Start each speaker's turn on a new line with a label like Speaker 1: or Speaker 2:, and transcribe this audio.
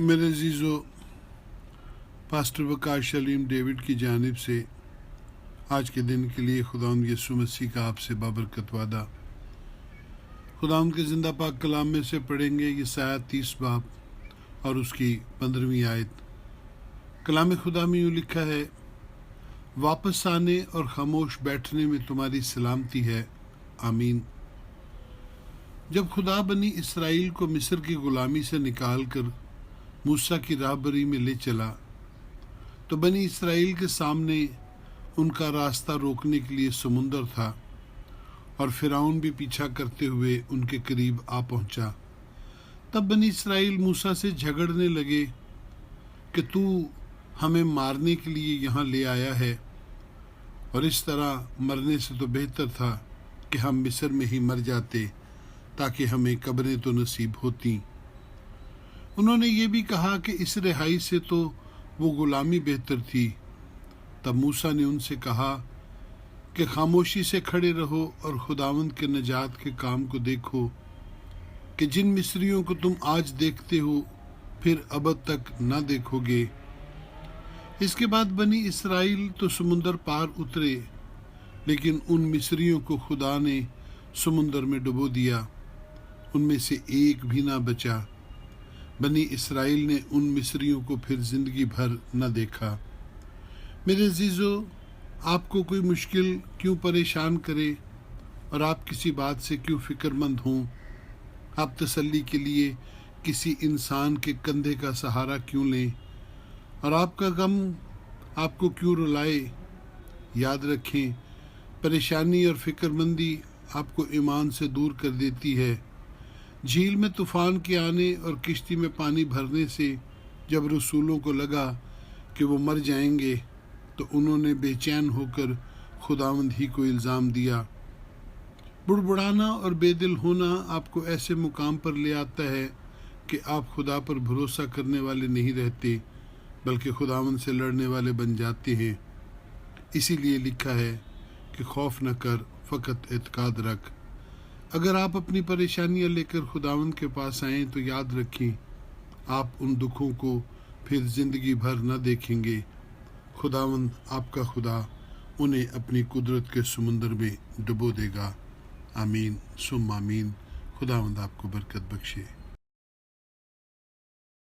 Speaker 1: मेरे अजीज़ो, पास्टर वकार सलीम डेविड की जानिब से आज के दिन के लिए खुदावंद यीशु मसीह का आपसे बाबरकत वादा। खुदावंद के ज़िंदा पाक कलाम में से पढ़ेंगे यशायाह 30 बाब और उसकी 15वीं आयत। कलाम खुदा में यूँ लिखा है, वापस आने और खामोश बैठने में तुम्हारी सलामती है, आमीन। जब खुदा बनी इसराइल को मिस्र की गुलामी से निकाल कर मूसा की राहबरी में ले चला तो बनी इसराइल के सामने उनका रास्ता रोकने के लिए समुंदर था और फिरौन भी पीछा करते हुए उनके करीब आ पहुंचा। तब बनी इसराइल मूसा से झगड़ने लगे कि तू हमें मारने के लिए यहाँ ले आया है, और इस तरह मरने से तो बेहतर था कि हम मिस्र में ही मर जाते ताकि हमें कब्रें तो नसीब होती। उन्होंने ये भी कहा कि इस रिहाई से तो वो गुलामी बेहतर थी। तब मूसा ने उनसे कहा कि खामोशी से खड़े रहो और खुदावंद के नजात के काम को देखो कि जिन मिस्रियों को तुम आज देखते हो फिर अबद तक न देखोगे। इसके बाद बनी इसराइल तो समुंदर पार उतरे, लेकिन उन मिस्रियों को खुदा ने समुंदर में डुबो दिया, उनमें से एक भी ना बचा। बनी इसराइल ने उन मिस्रियों को फिर जिंदगी भर न देखा। मेरे अजीज़ों, आपको कोई मुश्किल क्यों परेशान करे और आप किसी बात से क्यों फिक्रमंद हों? आप तसल्ली के लिए किसी इंसान के कंधे का सहारा क्यों लें और आपका गम आपको क्यों रुलाए? याद रखें, परेशानी और फिक्रमंदी आपको ईमान से दूर कर देती है। झील में तूफान के आने और किश्ती में पानी भरने से जब रसूलों को लगा कि वो मर जाएंगे तो उन्होंने बेचैन होकर खुदावंद ही को इल्ज़ाम दिया। बुड़बुड़ाना और बेदिल होना आपको ऐसे मुकाम पर ले आता है कि आप खुदा पर भरोसा करने वाले नहीं रहते, बल्कि खुदावंद से लड़ने वाले बन जाते हैं। इसीलिए लिखा है कि खौफ न कर, फ़कत एतकाद रख। अगर आप अपनी परेशानियां लेकर खुदावंद के पास आएं तो याद रखें, आप उन दुखों को फिर ज़िंदगी भर न देखेंगे। खुदावंद आपका खुदा उन्हें अपनी कुदरत के समुंदर में डुबो देगा। आमीन सुम आमीन। खुदावंद आपको बरकत बख्शे।